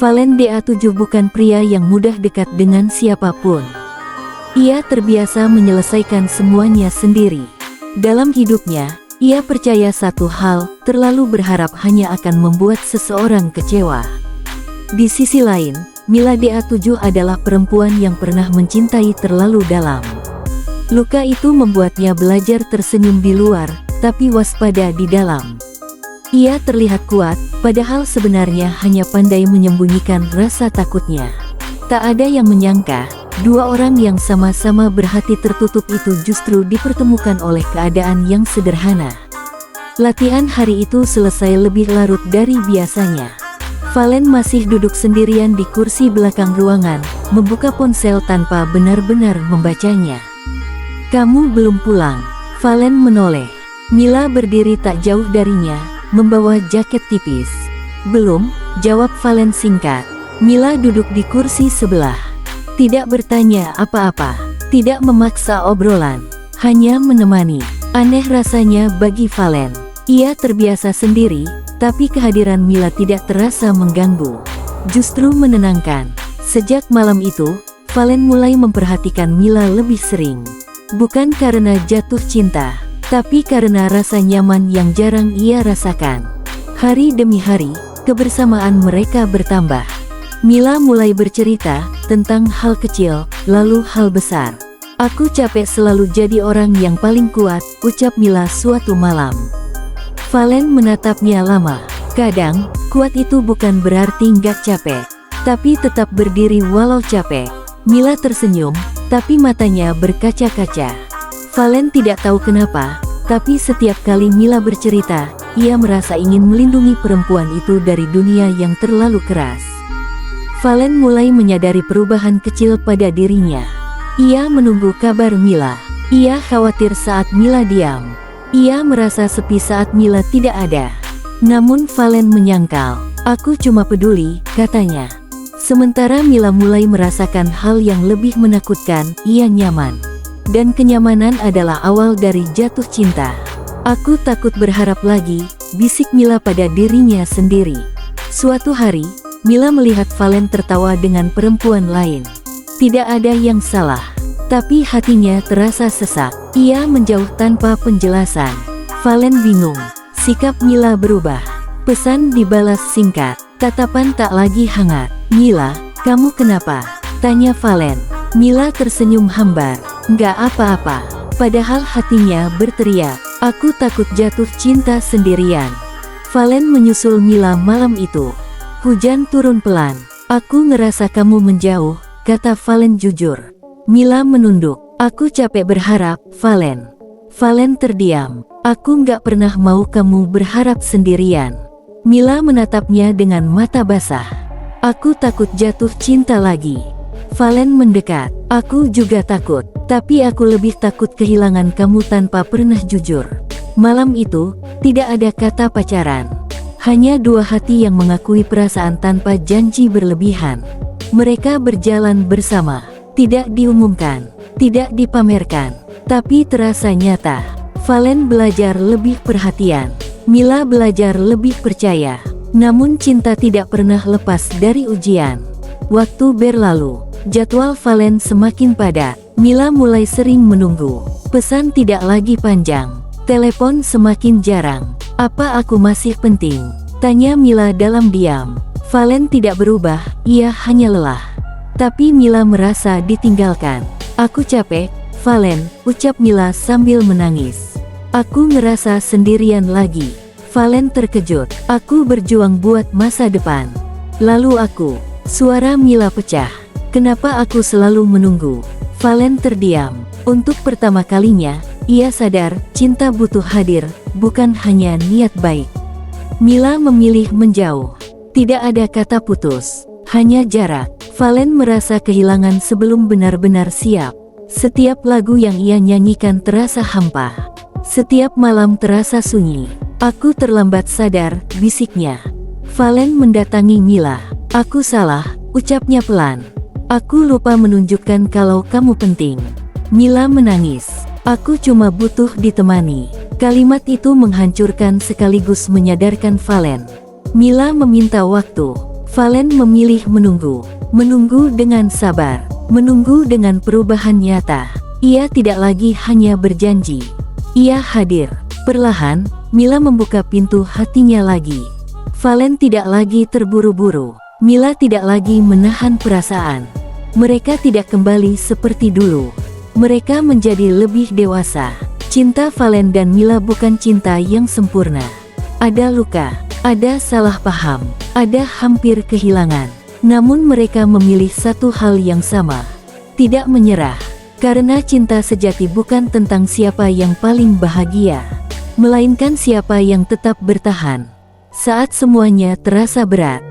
Valen DA7 bukan pria yang mudah dekat dengan siapapun. Ia terbiasa menyelesaikan semuanya sendiri. Dalam hidupnya, ia percaya satu hal, terlalu berharap hanya akan membuat seseorang kecewa. Di sisi lain, Mila DA7 adalah perempuan yang pernah mencintai terlalu dalam. Luka itu membuatnya belajar tersenyum di luar, tapi waspada di dalam. Ia terlihat kuat, padahal sebenarnya hanya pandai menyembunyikan rasa takutnya. Tak ada yang menyangka, dua orang yang sama-sama berhati tertutup itu justru dipertemukan oleh keadaan yang sederhana. Latihan hari itu selesai lebih larut dari biasanya. Valen masih duduk sendirian di kursi belakang ruangan, membuka ponsel tanpa benar-benar membacanya. "Kamu belum pulang?" Valen menoleh. Mila berdiri tak jauh darinya, membawa jaket tipis. "Belum," jawab Valen singkat. Mila duduk di kursi sebelah. Tidak bertanya apa-apa, tidak memaksa obrolan, hanya menemani. Aneh rasanya bagi Valen. Ia terbiasa sendiri, tapi kehadiran Mila tidak terasa mengganggu. Justru menenangkan. Sejak malam itu, Valen mulai memperhatikan Mila lebih sering. Bukan karena jatuh cinta, tapi karena rasa nyaman yang jarang ia rasakan. Hari demi hari, kebersamaan mereka bertambah. Mila mulai bercerita tentang hal kecil, lalu hal besar. "Aku capek selalu jadi orang yang paling kuat," ucap Mila suatu malam. Valen menatapnya lama. Kadang, kuat itu bukan berarti nggak capek, tapi tetap berdiri walau capek. Mila tersenyum, tapi matanya berkaca-kaca. Valen tidak tahu kenapa, tapi setiap kali Mila bercerita, ia merasa ingin melindungi perempuan itu dari dunia yang terlalu keras. Valen mulai menyadari perubahan kecil pada dirinya. Ia menunggu kabar Mila. Ia khawatir saat Mila diam. Ia merasa sepi saat Mila tidak ada. Namun Valen menyangkal. "Aku cuma peduli," katanya. Sementara Mila mulai merasakan hal yang lebih menakutkan, ia nyaman. Dan kenyamanan adalah awal dari jatuh cinta. "Aku takut berharap lagi," bisik Mila pada dirinya sendiri. Suatu hari, Mila melihat Valen tertawa dengan perempuan lain. Tidak ada yang salah, tapi hatinya terasa sesak. Ia menjauh tanpa penjelasan. Valen bingung. Sikap Mila berubah. Pesan dibalas singkat. Tatapan tak lagi hangat. "Mila, kamu kenapa?" tanya Valen. Mila tersenyum hambar. "Nggak apa-apa." Padahal hatinya berteriak, "Aku takut jatuh cinta sendirian." Valen menyusul Mila malam itu. Hujan turun pelan. "Aku ngerasa kamu menjauh," kata Valen jujur. Mila menunduk. "Aku capek berharap, Valen." Valen terdiam. "Aku nggak pernah mau kamu berharap sendirian." Mila menatapnya dengan mata basah. "Aku takut jatuh cinta lagi." Valen mendekat. "Aku juga takut, tapi aku lebih takut kehilangan kamu tanpa pernah jujur." Malam itu, tidak ada kata pacaran. Hanya dua hati yang mengakui perasaan tanpa janji berlebihan. Mereka berjalan bersama, tidak diumumkan, tidak dipamerkan, tapi terasa nyata. Valen belajar lebih perhatian. Mila belajar lebih percaya. Namun cinta tidak pernah lepas dari ujian. Waktu berlalu, jadwal Valen semakin padat. Mila mulai sering menunggu. Pesan tidak lagi panjang. Telepon semakin jarang. "Apa aku masih penting?" tanya Mila dalam diam. Valen tidak berubah, ia hanya lelah. Tapi Mila merasa ditinggalkan. "Aku capek, Valen," ucap Mila sambil menangis. "Aku ngerasa sendirian lagi." Valen terkejut. "Aku berjuang buat masa depan. Lalu aku..." Suara Mila pecah. "Kenapa aku selalu menunggu?" Valen terdiam. Untuk pertama kalinya, ia sadar, cinta butuh hadir, bukan hanya niat baik. Mila memilih menjauh. Tidak ada kata putus, hanya jarak. Valen merasa kehilangan sebelum benar-benar siap. Setiap lagu yang ia nyanyikan terasa hampa. Setiap malam terasa sunyi. "Aku terlambat sadar," bisiknya. Valen mendatangi Mila. "Aku salah," ucapnya pelan. "Aku lupa menunjukkan kalau kamu penting." Mila menangis. "Aku cuma butuh ditemani." Kalimat itu menghancurkan sekaligus menyadarkan Valen. Mila meminta waktu. Valen memilih menunggu. Menunggu dengan sabar. Menunggu dengan perubahan nyata. Ia tidak lagi hanya berjanji. Ia hadir. Perlahan, Mila membuka pintu hatinya lagi. Valen tidak lagi terburu-buru. Mila tidak lagi menahan perasaan. Mereka tidak kembali seperti dulu. Mereka menjadi lebih dewasa. Cinta Valen dan Mila bukan cinta yang sempurna. Ada luka, ada salah paham, ada hampir kehilangan. Namun mereka memilih satu hal yang sama. Tidak menyerah. Karena cinta sejati bukan tentang siapa yang paling bahagia, melainkan siapa yang tetap bertahan saat semuanya terasa berat.